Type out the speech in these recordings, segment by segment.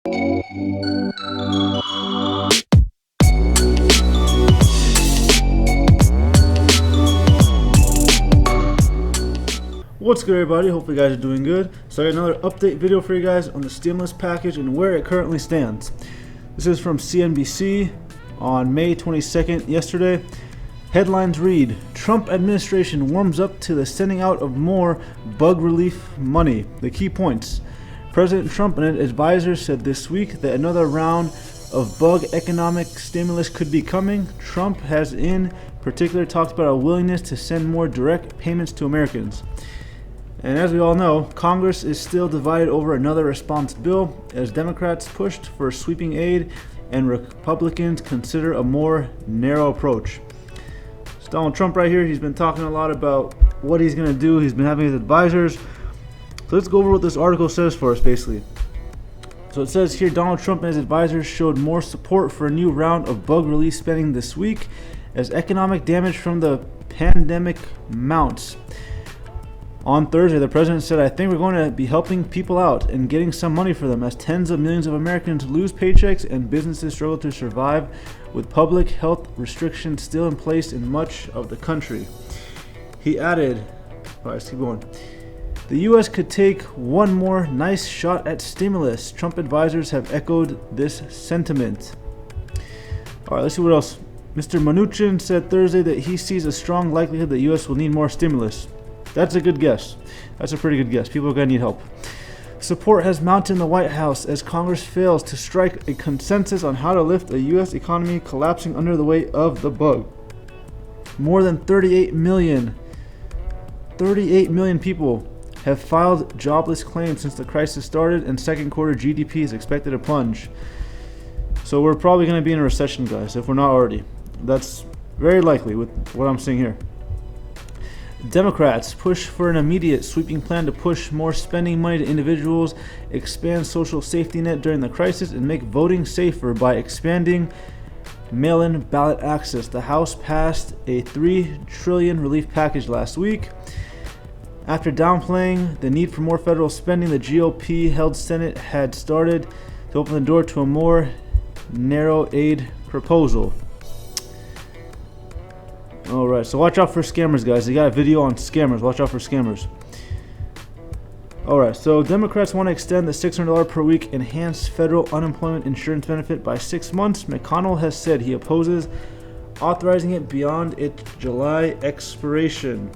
What's good, everybody? Hopefully you guys are doing good. So I got another update video for you guys on the stimulus package and where it currently stands. This is from CNBC on May 22nd, yesterday. Headlines read, Trump administration warms up to the sending out of more bug relief money. The key points. President Trump and his advisors said this week that another round of bug economic stimulus could be coming. Trump has in particular talked about a willingness to send more direct payments to Americans. And as we all know, Congress is still divided over another response bill as Democrats pushed for sweeping aid and Republicans consider a more narrow approach. So Donald Trump right here, he's been talking a lot about what he's going to do. He's been having his advisors. So let's go over what this article says for us, basically. So it says here, Donald Trump and his advisors showed more support for a new round of bug relief spending this week as economic damage from the pandemic mounts. On Thursday, the president said, I think we're going to be helping people out and getting some money for them as tens of millions of Americans lose paychecks and businesses struggle to survive with public health restrictions still in place in much of the country. He added, all right, let's keep going. The U.S. could take one more nice shot at stimulus. Trump advisors have echoed this sentiment. All right, let's see what else. Mr. Mnuchin said Thursday that he sees a strong likelihood that the U.S. will need more stimulus. That's a good guess. That's a pretty good guess. People are going to need help. Support has mounted in the White House as Congress fails to strike a consensus on how to lift a U.S. economy collapsing under the weight of the bug. More than 38 million people have filed jobless claims since the crisis started, and second quarter GDP is expected to plunge. So we're probably going to be in a recession, guys, if we're not already. That's very likely with what I'm seeing here. Democrats push for an immediate sweeping plan to push more spending money to individuals, expand social safety net during the crisis, and make voting safer by expanding mail-in ballot access. The House passed a $3 trillion relief package last week. After downplaying the need for more federal spending, the GOP-held Senate had started to open the door to a more narrow aid proposal. Alright, so watch out for scammers, guys. They got a video on scammers. Watch out for scammers. Alright, so Democrats want to extend the $600 per week enhanced federal unemployment insurance benefit by 6 months. McConnell has said he opposes authorizing it beyond its July expiration.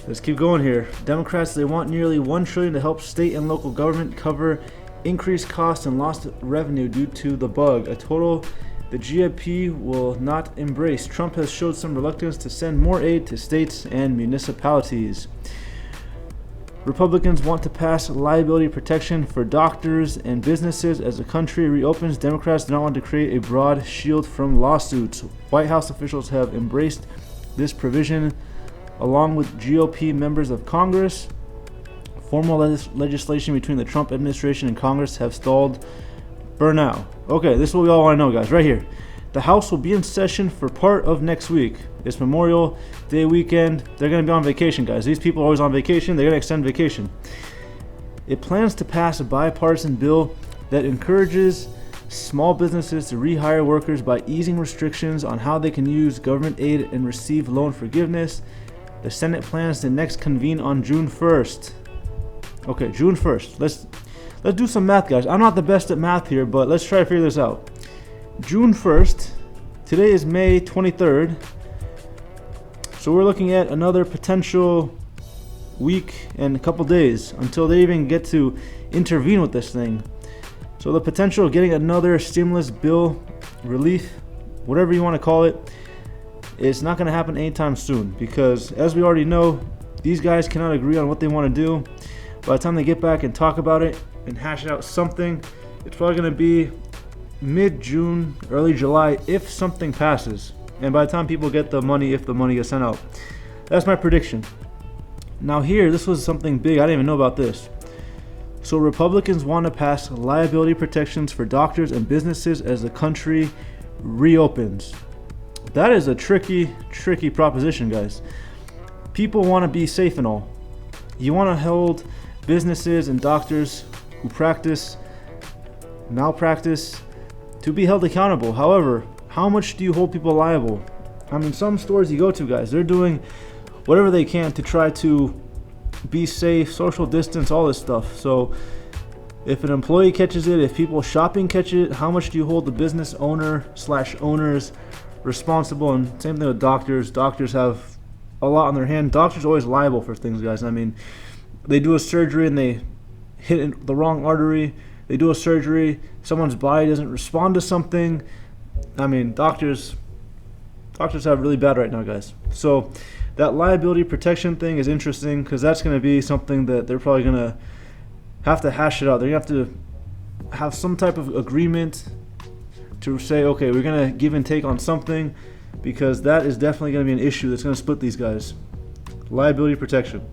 Let's keep going here. Democrats, they want nearly $1 trillion to help state and local government cover increased costs and lost revenue due to the bug. A total the GOP will not embrace. Trump has showed some reluctance to send more aid to states and municipalities. Republicans want to pass liability protection for doctors and businesses as the country reopens. Democrats do not want to create a broad shield from lawsuits. White House officials have embraced this provision along with GOP members of Congress. Formal legislation between the Trump administration and Congress have stalled for now. Okay, this is what we all want to know, guys, right here. The House will be in session for part of next week. It's Memorial Day weekend. They're going to be on vacation, guys. These people are always on vacation. They're going to extend vacation. It plans to pass a bipartisan bill that encourages small businesses to rehire workers by easing restrictions on how they can use government aid and receive loan forgiveness. The Senate plans to next convene on June 1st. Okay, June 1st. Let's do some math, guys. I'm not the best at math here, but let's try to figure this out. June 1st. Today is May 23rd. So we're looking at another potential week and a couple days until they even get to intervene with this thing. So the potential of getting another stimulus bill, relief, whatever you want to call it, it's not going to happen anytime soon because, as we already know, these guys cannot agree on what they want to do. By the time they get back and talk about it and hash out something, it's probably going to be mid-June, early July, if something passes. And by the time people get the money, if the money gets sent out. That's my prediction. Now here, this was something big. I didn't even know about this. So Republicans want to pass liability protections for doctors and businesses as the country reopens. That is a tricky proposition, guys. People want to be safe and all. You want to hold businesses and doctors who practice malpractice to be held accountable. However, how much do you hold people liable? I mean, some stores you go to, guys, they're doing whatever they can to try to be safe, social distance, all this stuff. So if an employee catches it, if people shopping catch it, how much do you hold the business owner / owners responsible? And same thing with doctors. Doctors have a lot on their hand. Doctors are always liable for things, guys. I mean, they do a surgery and they hit the wrong artery. They do a surgery, someone's body doesn't respond to something. I mean, doctors have really bad right now, guys. So that liability protection thing is interesting because that's going to be something that they're probably going to have to hash it out. They're going to have to have some type of agreement to say, okay, we're going to give and take on something, because that is definitely going to be an issue that's going to split these guys. Liability protection.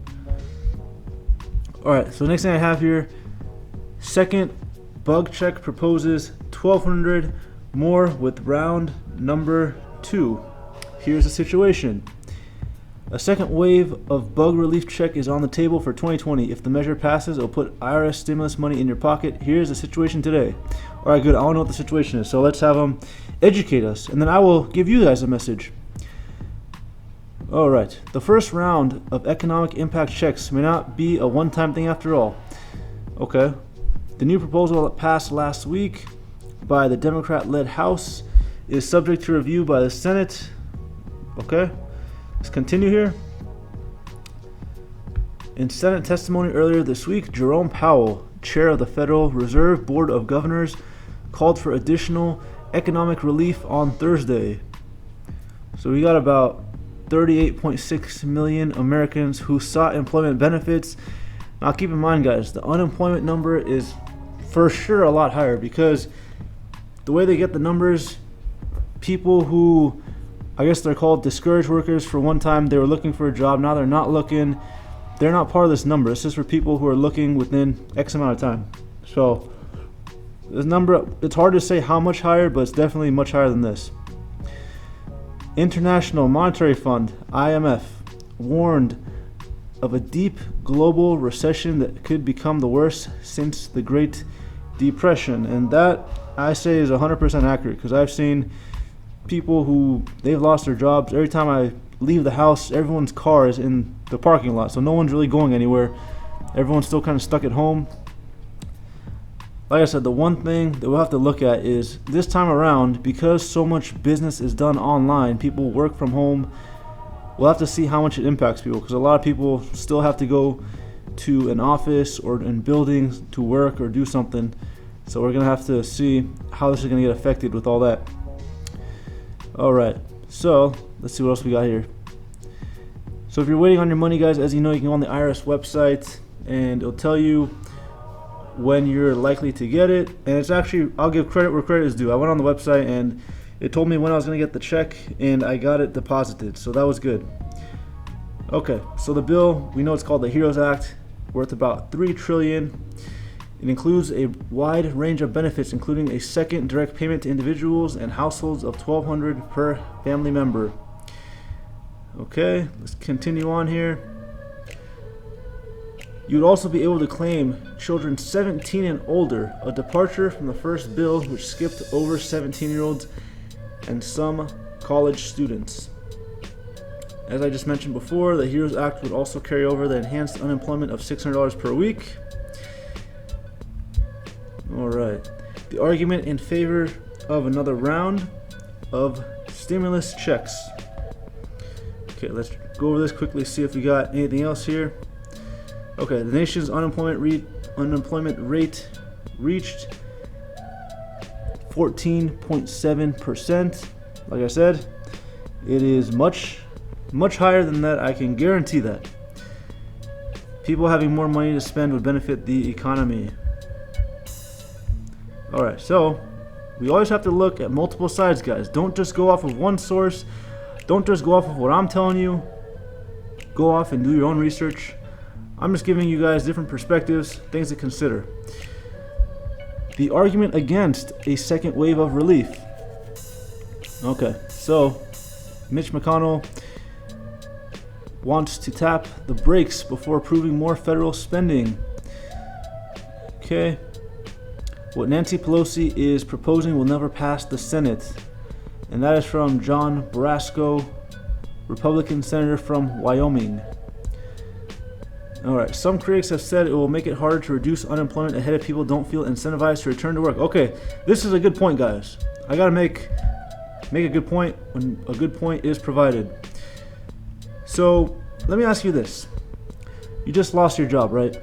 All right, so next thing I have here, second bug check proposes 1,200 more with round number 2. Here's the situation. A second wave of bug relief check is on the table for 2020. If the measure passes, it'll put IRS stimulus money in your pocket. Here's the situation today. All right, good. I want to know what the situation is. So let's have them educate us, and then I will give you guys a message. All right. The first round of economic impact checks may not be a one-time thing after all. Okay. The new proposal that passed last week by the Democrat-led House is subject to review by the Senate. Okay. Let's continue here. In Senate testimony earlier this week, Jerome Powell, chair of the Federal Reserve Board of Governors, called for additional economic relief on Thursday. So we got about 38.6 million Americans who sought employment benefits. Now keep in mind, guys, the unemployment number is for sure a lot higher, because the way they get the numbers, people who, I guess they're called discouraged workers, for one time they were looking for a job, now they're not looking. They're not part of this number. It's just for people who are looking within X amount of time. So this number, it's hard to say how much higher, but it's definitely much higher than this. International Monetary Fund, IMF, warned of a deep global recession that could become the worst since the Great Depression. And that, I say, is 100% accurate, because I've seen people who, they've lost their jobs. Every time I leave the house, everyone's car is in the parking lot, so no one's really going anywhere. Everyone's still kind of stuck at home. Like I said, the one thing that we'll have to look at is this time around, because so much business is done online, people work from home, we'll have to see how much it impacts people, because a lot of people still have to go to an office or in buildings to work or do something. So we're going to have to see how this is going to get affected with all that. Alright, so let's see what else we got here. So if you're waiting on your money, guys, as you know, you can go on the IRS website and it'll tell you when you're likely to get it. And it's actually, I'll give credit where credit is due. I went on the website and it told me when I was going to get the check, and I got it deposited, so that was good. Okay, so the bill, we know it's called the HEROES Act, worth about $3 trillion. It includes a wide range of benefits, including a second direct payment to individuals and households of $1,200 per family member. Okay, let's continue on here. You'd also be able to claim children 17 and older, a departure from the first bill, which skipped over 17-year-olds and some college students. As I just mentioned before, the HEROES Act would also carry over the enhanced unemployment of $600 per week. Alright, the argument in favor of another round of stimulus checks. Okay, let's go over this quickly, see if we got anything else here. Okay, the nation's unemployment rate reached 14.7%. Like I said, it is much higher than that. I can guarantee that. People having more money to spend would benefit the economy. Alright, so we always have to look at multiple sides, guys. Don't just go off of one source. Don't just go off of what I'm telling you. Go off and do your own research. I'm just giving you guys different perspectives, things to consider. The argument against a second wave of relief. Okay, so Mitch McConnell wants to tap the brakes before approving more federal spending. Okay, What Nancy Pelosi is proposing will never pass the Senate. And that is from John Brasco, Republican senator from Wyoming. Alright, some critics have said it will make it harder to reduce unemployment ahead of people don't feel incentivized to return to work. Okay, this is a good point, guys. I gotta make a good point when a good point is provided. So, let me ask you this. You just lost your job, right?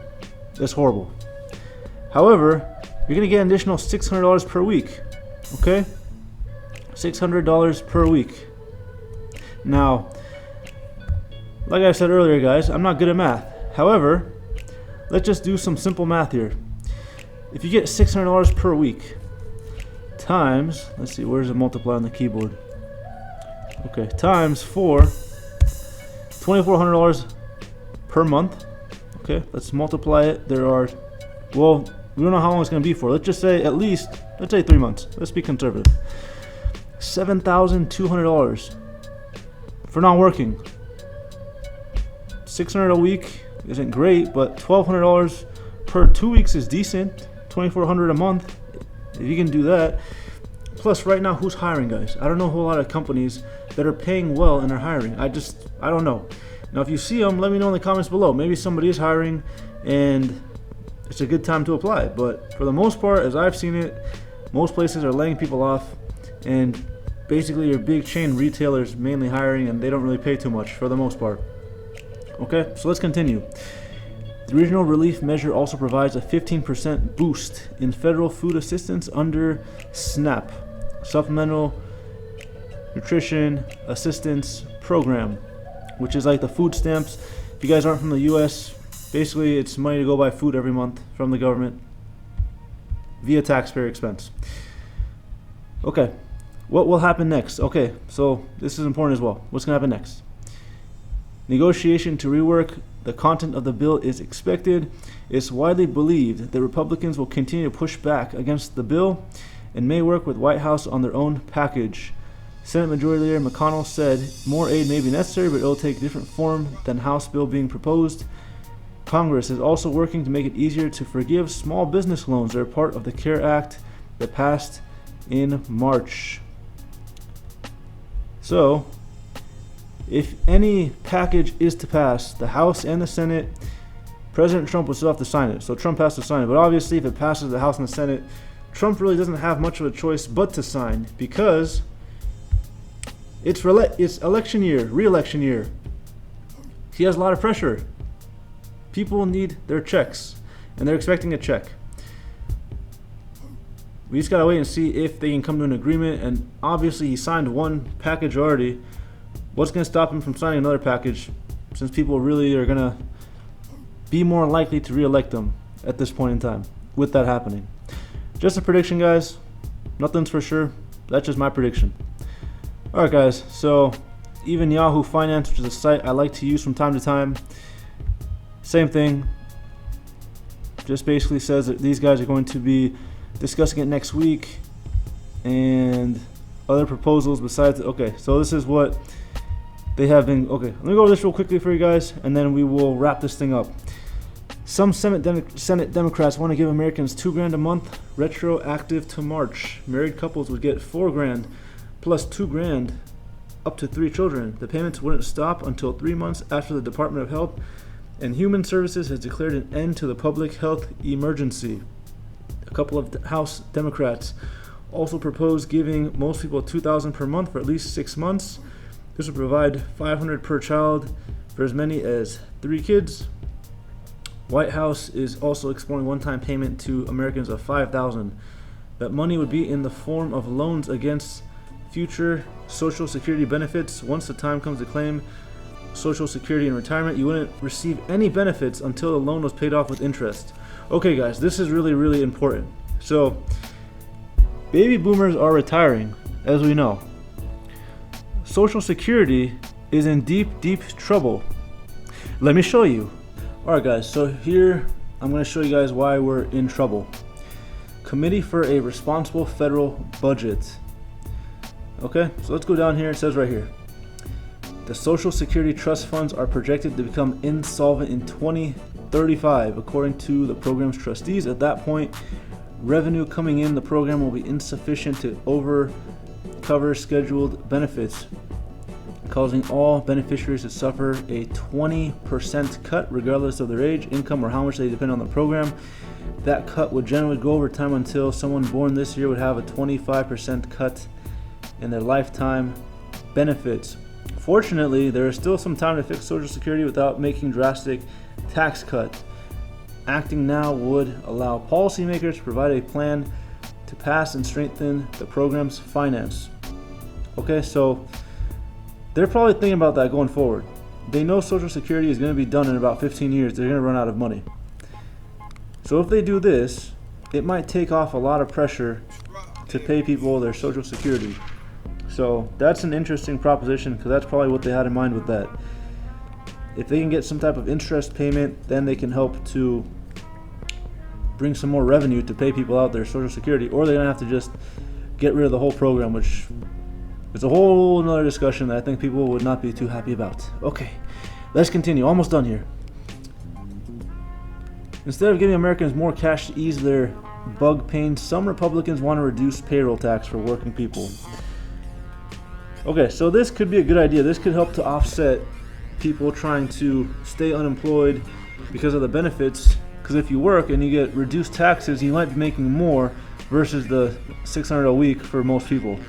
That's horrible. However, you're gonna get an additional $600 per week. Okay? $600 per week. Now, like I said earlier, guys, I'm not good at math. However, let's just do some simple math here. If you get $600 per week times, let's see, where's the multiply on the keyboard? Okay, times 4, $2,400 per month. Okay, let's multiply it. There are, well, we don't know how long it's going to be for. Let's just say at least, let's say 3 months. Let's be conservative. $7,200 for not working. $600 a week isn't great, but $1,200 per 2 weeks is decent. $2,400 a month, if you can do that. Plus, right now, who's hiring, guys? I don't know a whole lot of companies that are paying well and are hiring. I don't know. Now, if you see them, let me know in the comments below. Maybe somebody is hiring, and it's a good time to apply. But for the most part, as I've seen it, most places are laying people off, and basically your big chain retailers mainly hiring, and they don't really pay too much for the most part. Okay, so let's continue. The regional relief measure also provides a 15% boost in federal food assistance under SNAP, Supplemental Nutrition Assistance Program, which is like the food stamps. If you guys aren't from the US, basically it's money to go buy food every month from the government via taxpayer expense. Okay, what will happen next? Okay, so this is important as well. What's going to happen next? Negotiation to rework the content of the bill is expected. It's widely believed that Republicans will continue to push back against the bill and may work with White House on their own package. Senate Majority Leader McConnell said more aid may be necessary, but it will take a different form than House bill being proposed. Congress is also working to make it easier to forgive small business loans that are part of the CARE Act that passed in March. So, if any package is to pass, the House and the Senate, President Trump will still have to sign it. So Trump has to sign it. But obviously, if it passes the House and the Senate, Trump really doesn't have much of a choice but to sign, because it's election year, re-election year. He has a lot of pressure. People need their checks, and they're expecting a check. We just gotta wait and see if they can come to an agreement. And obviously, he signed one package already. What's going to stop him from signing another package, since people really are going to be more likely to re-elect him at this point in time with that happening? Just a prediction, guys. Nothing's for sure. That's just my prediction. Alright, guys. So, even Yahoo Finance, which is a site I like to use from time to time, same thing. Just basically says that these guys are going to be discussing it next week, and other proposals besides. Okay, so this is what they have been. Okay, let me go over this real quickly for you guys, and then we will wrap this thing up. Some Senate Democrats want to give Americans $2,000 a month, retroactive to March. Married couples would get $4,000 plus $2,000 up to 3 children. The payments wouldn't stop until 3 months after the Department of Health and Human Services has declared an end to the public health emergency. A couple of House Democrats also propose giving most people $2,000 per month for at least 6 months. This would provide $500 per child for as many as 3 kids. White House is also exploring one-time payment to Americans of $5,000. That money would be in the form of loans against future Social Security benefits. Once the time comes to claim Social Security in retirement, you wouldn't receive any benefits until the loan was paid off with interest. Okay, guys, this is really, really important. So, baby boomers are retiring, as we know. Social Security is in deep, deep trouble. Let me show you. Alright, guys, so here I'm going to show you guys why we're in trouble. Committee for a Responsible Federal Budget. Okay, so let's go down here. It says right here, the Social Security trust funds are projected to become insolvent in 2035, according to the program's trustees. At that point, revenue coming in the program will be insufficient to cover scheduled benefits, causing all beneficiaries to suffer a 20% cut regardless of their age, income, or how much they depend on the program. That cut would generally go over time until someone born this year would have a 25% cut in their lifetime benefits. Fortunately, there is still some time to fix Social Security without making drastic tax cuts. Acting now would allow policymakers to provide a plan to pass and strengthen the program's finance. Okay, so they're probably thinking about that going forward. They know Social Security is going to be done in about 15 years. They're going to run out of money. So if they do this, it might take off a lot of pressure to pay people their Social Security. So that's an interesting proposition, because that's probably what they had in mind with that. If they can get some type of interest payment, then they can help to bring some more revenue to pay people out their Social Security, or they're going to have to just get rid of the whole program, which is a whole nother discussion that I think people would not be too happy about. Okay, let's continue. Almost done here. Instead of giving Americans more cash to ease their bug pain, some Republicans want to reduce payroll tax for working people. Okay, so this could be a good idea. This could help to offset people trying to stay unemployed because of the benefits. Because if you work and you get reduced taxes, you might be making more versus the $600 a week for most people.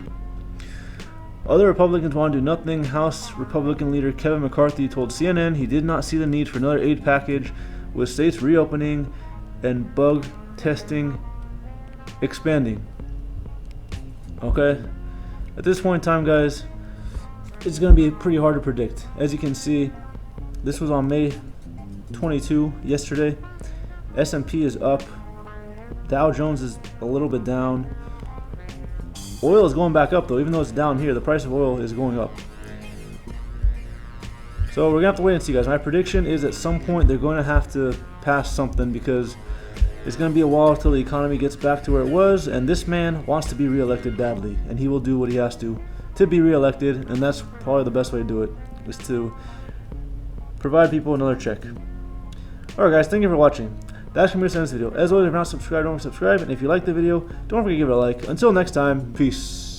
Other Republicans want to do nothing. House Republican leader Kevin McCarthy told CNN he did not see the need for another aid package, with states reopening and bug testing expanding. Okay, at this point in time, guys, it's going to be pretty hard to predict. As you can see, this was on May 22, yesterday. S&P is up. Dow Jones is a little bit down. Oil is going back up though, even though it's down here. The price of oil is going up. So we're going to have to wait and see, guys. My prediction is at some point they're going to have to pass something, because it's going to be a while until the economy gets back to where it was, and this man wants to be reelected badly, and he will do what he has to be reelected, and that's probably the best way to do it, is to provide people another check. Alright guys, thank you for watching. That's going to be this video. As always, if you're not subscribed, don't subscribe, and if you like the video, don't forget to give it a like. Until next time, peace.